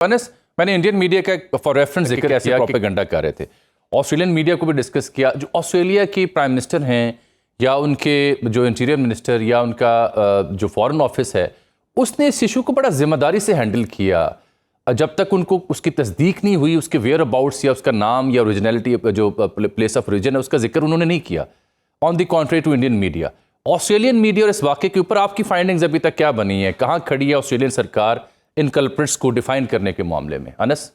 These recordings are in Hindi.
अनस, मैंने इंडियन मीडिया का फॉर रेफरेंस जिक्र कैसे प्रोपेगेंडा कर रहे थे। ऑस्ट्रेलियन मीडिया को भी डिस्कस किया। जो ऑस्ट्रेलिया की प्राइम मिनिस्टर हैं या उनके जो इंटीरियर मिनिस्टर या उनका जो फॉरेन ऑफिस है, उसने इस इशू को बड़ा जिम्मेदारी से हैंडल किया। जब तक उनको उसकी तस्दीक नहीं हुई, उसके वेयर अबाउट्स या उसका नाम या ओरिजिनलिटी जो प्लेस ऑफ ओरिजिन है उसका जिक्र उन्होंने नहीं किया। On the contrary to Indian media, Australian media और इस वाक़े के ऊपर आपकी फाइंडिंग्स अभी तक क्या बनी है? कहाँ खड़ी है ऑस्ट्रेलियन सरकार इन कल्प्रिट्स को डिफाइन करने के मामले में? अनस,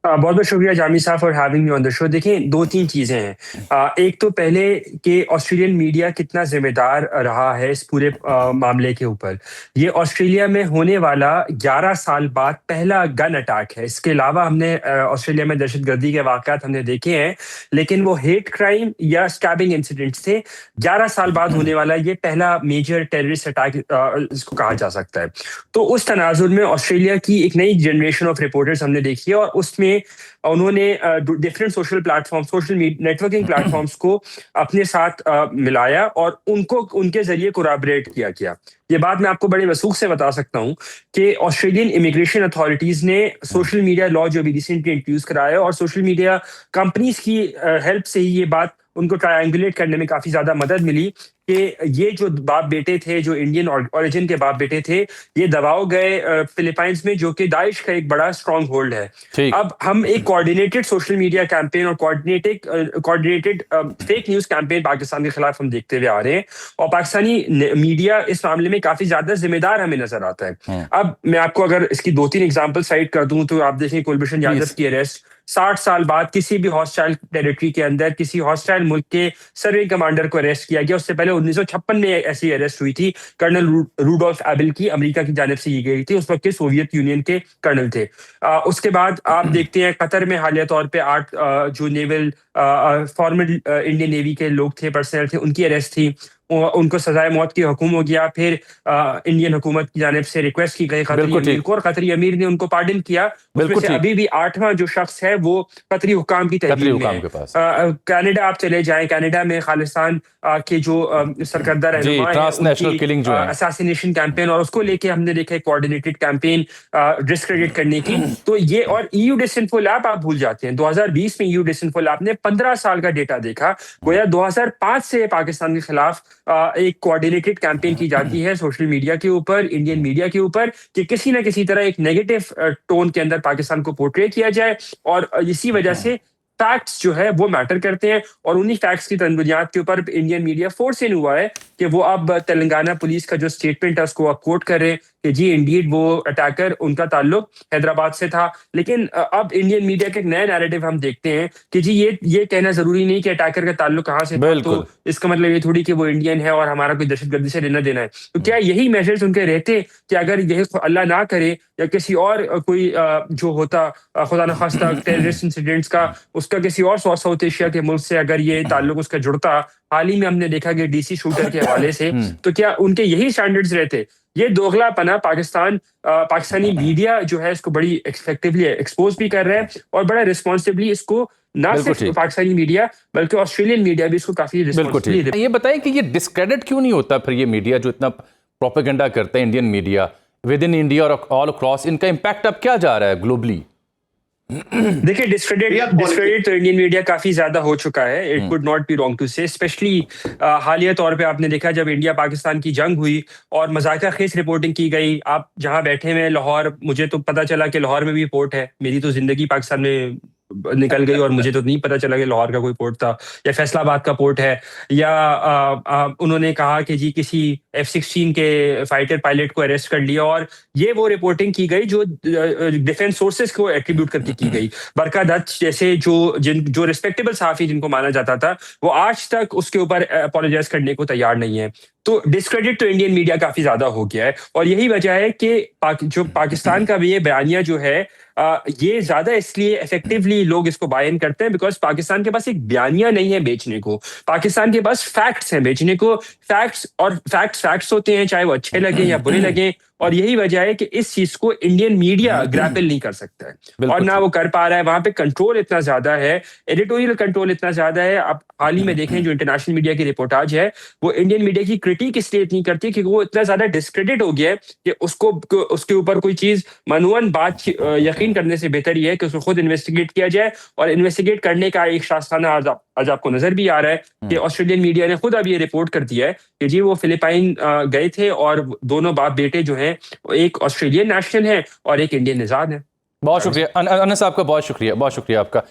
बहुत बहुत शुक्रिया जामी साहब for having me on the show. देखें, दो तीन चीजें हैं। एक तो पहले कि ऑस्ट्रेलियन मीडिया कितना जिम्मेदार रहा है इस पूरे मामले के ऊपर। ये ऑस्ट्रेलिया में होने वाला 11 साल बाद पहला गन अटैक है। इसके अलावा हमने ऑस्ट्रेलिया में दहशतगर्दी के वाक़यात हमने देखे हैं, लेकिन वो हेट क्राइम या स्टैबिंग इंसिडेंट से 11 साल बाद होने वाला ये पहला मेजर टेररिस्ट अटैक इसको कहा जा सकता है। तो उस तनाजुर में ऑस्ट्रेलिया की एक नई जनरेशन ऑफ रिपोर्टर्स हमने देखी है, और उसमें उन्होंने different social platform, social networking platforms को अपने साथ मिलाया और उनको उनके जरिए कोराबरेट किया। ये बात मैं आपको बड़े वसूख से बता सकता हूं कि ऑस्ट्रेलियन इमिग्रेशन अथॉरिटीज ने सोशल मीडिया लॉ जो अभी रिसेंटली इंट्रोड्यूस कराया, और सोशल मीडिया कंपनीज की हेल्प से ही ये बात उनको ट्रायंगुलेट करने में काफी ज्यादा मदद मिली कि ये जो बाप बेटे थे, जो इंडियन ओरिजिन के बाप बेटे थे, ये दबाव गए फिलीपाइंस में, जो कि दाइश का एक बड़ा स्ट्रॉन्ग होल्ड है। अब हम एक कोऑर्डिनेटेड सोशल मीडिया कैंपेन और coordinated fake news campaign Pakistan के खिलाफ हम देखते हुए आ रहे हैं, और पाकिस्तानी मीडिया इस मामले में काफी ज्यादा जिम्मेदार हमें नजर आता है। अब मैं आपको अगर इसकी 2-3 एग्जाम्पल साइड कर दूं तो आप देखें, कुलभूषण यादव की अरेस्ट 60 साल बाद किसी भी हॉस्टाइल टेरिटरी के अंदर किसी हॉस्टाइल मुल्क के सर्विंग कमांडर को अरेस्ट किया गया। उससे पहले 1956 में ऐसी अरेस्ट हुई थी, कर्नल रूडोल्फ एबल की, अमेरिका की जानिब से की गई थी। उस वक्त के सोवियत यूनियन के कर्नल थे। उसके बाद आप देखते हैं कतर में हालिया तौर पे 8 जो नेवल फॉर्मर इंडियन नेवी के लोग थे, पर्सनल थे, उनकी अरेस्ट थी। उनको सजाए मौत की हुक्म हो गया। फिर इंडियन हुकूमत की जानिब से रिक्वेस्ट की गई कतरी अमीर को, और कतरी अमीर ने उनको पार्डन किया। उसमें से अभी भी 8वां जो शख्स है वो कतरी हुकाम की तहवील में है। कनाडा आप चले जाएं, कनाडा में खालिस्तान के जो सरकर्दा रहनुमा असैसिनेशन कैंपेन, और उसको लेके हमने देखा कोऑर्डिनेटेड कैंपेन डिस्क्रेडिट करने की। तो ये, और ईयू डिसइंफो लैब आप भूल जाते हैं, 2020 में ईयू डिसइंफो लैब ने 15 साल का डेटा देखा। गोया 2005 से पाकिस्तान के खिलाफ एक कोऑर्डिनेटेड कैंपेन की जाती है सोशल मीडिया के ऊपर, इंडियन मीडिया के ऊपर, कि किसी ना किसी तरह एक नेगेटिव टोन के अंदर पाकिस्तान को पोर्ट्रे किया जाए। और इसी वजह से फैक्ट्स जो है वो मैटर करते हैं, और उन्हीं फैक्ट्स की बुनियाद के ऊपर इंडियन मीडिया फोर्स इन हुआ है कि वो अब तेलंगाना पुलिस का जो स्टेटमेंट है उसको अब कोट कर रहे हैं कि जी इंडीड वो अटैकर, उनका ताल्लुक हैदराबाद से था। लेकिन अब इंडियन मीडिया का एक नया नैरेटिव हम देखते हैं कि जी ये कहना जरूरी नहीं कि अटैकर का ताल्लुक कहाँ से था, तो इसका मतलब ये थोड़ी कि वो इंडियन है और हमारा कोई दहशतगर्दी से लेना देना है। तो क्या यही मेजर्स उनके रहते कि अगर यही अल्लाह ना करे या किसी और कोई जो होता खुदा न खास्ता टेररिस्ट इंसिडेंट्स का, उसका किसी और साउथ एशिया के मुल्क से अगर ये ताल्लुक उसका जुड़ता, हाल ही में हमने देखा कि डीसी शूटर के हवाले से, तो क्या उनके यही स्टैंडर्ड्स रहते? ये दोगलापना पाकिस्तानी मीडिया जो है इसको बड़ी इफेक्टिवली एक्सपोज भी कर रहा है, और बड़ा रिस्पॉन्सिबली इसको ना सिर्फ पाकिस्तानी मीडिया बल्कि ऑस्ट्रेलियन मीडिया भी इसको काफी रिस्पॉन्सिबली। ये बताएं कि ये डिस्क्रेडिट क्यों नहीं होता फिर, ये मीडिया जो इतना प्रोपेगेंडा करता है, Indian media with in India और ऑल अक्रॉस, इनका इम्पैक्ट अब क्या जा रहा है ग्लोबली? देखिए, डिस्क्रेडिट तो इंडियन मीडिया काफी ज्यादा हो चुका है। It would not be wrong to say, specially हालिया तौर पे आपने देखा जब इंडिया पाकिस्तान की जंग हुई और मजाका खेज रिपोर्टिंग की गई। आप जहां बैठे हुए लाहौर, मुझे तो पता चला कि लाहौर में भी पोर्ट है। मेरी तो जिंदगी पाकिस्तान में निकल गई और मुझे तो नहीं पता चला कि लाहौर का कोई पोर्ट था, या फैसलाबाद का पोर्ट है। या उन्होंने कहा कि जी किसी F-16 के फाइटर पायलट को अरेस्ट कर लिया, और ये वो रिपोर्टिंग की गई जो डिफेंस सोर्सेज को एट्रीब्यूट करके की गई। बरका दत्त जैसे जो रिस्पेक्टेबल सहाफी जिनको माना जाता था, वो आज तक उसके ऊपर अपोलोजाइज करने को तैयार नहीं है। तो डिस्क्रेडिट तो इंडियन मीडिया काफी ज्यादा हो गया है, और यही वजह है कि जो पाकिस्तान का भी ये बयानिया जो है ये ज्यादा इसलिए इफेक्टिवली लोग इसको बायन करते हैं बिकॉज पाकिस्तान के पास एक बयानिया नहीं है बेचने को, पाकिस्तान के पास फैक्ट्स हैं बेचने को। फैक्ट्स होते हैं, चाहे वो अच्छे लगे या बुरे लगे, और यही वजह है कि इस चीज को इंडियन मीडिया ग्रैपल नहीं कर सकता है और बिल्कुल ना वो कर पा रहा है। वहां पे कंट्रोल इतना ज्यादा है, एडिटोरियल कंट्रोल इतना ज्यादा है। आप हाल ही में देखें जो इंटरनेशनल मीडिया की रिपोर्टाज है, वो इंडियन मीडिया की क्रिटिक इसलिए इतनी करती है क्योंकि वो इतना ज्यादा डिस्क्रेडिट हो गया है कि उसके ऊपर कोई चीज मनूअन बात यकीन करने से बेहतर ही है कि उसको खुद इन्वेस्टिगेट किया जाए। और इन्वेस्टिगेट करने का एक शास्त्राना आज आपको नजर भी आ रहा है कि ऑस्ट्रेलियन मीडिया ने खुद अब ये रिपोर्ट कर दिया है कि जी वो फिलिपाइन गए थे और दोनों बाप बेटे जो हैं एक ऑस्ट्रेलियन नेशनल है और एक इंडियन निजाद है। बहुत शुक्रिया अनस साहब का, बहुत शुक्रिया आपका।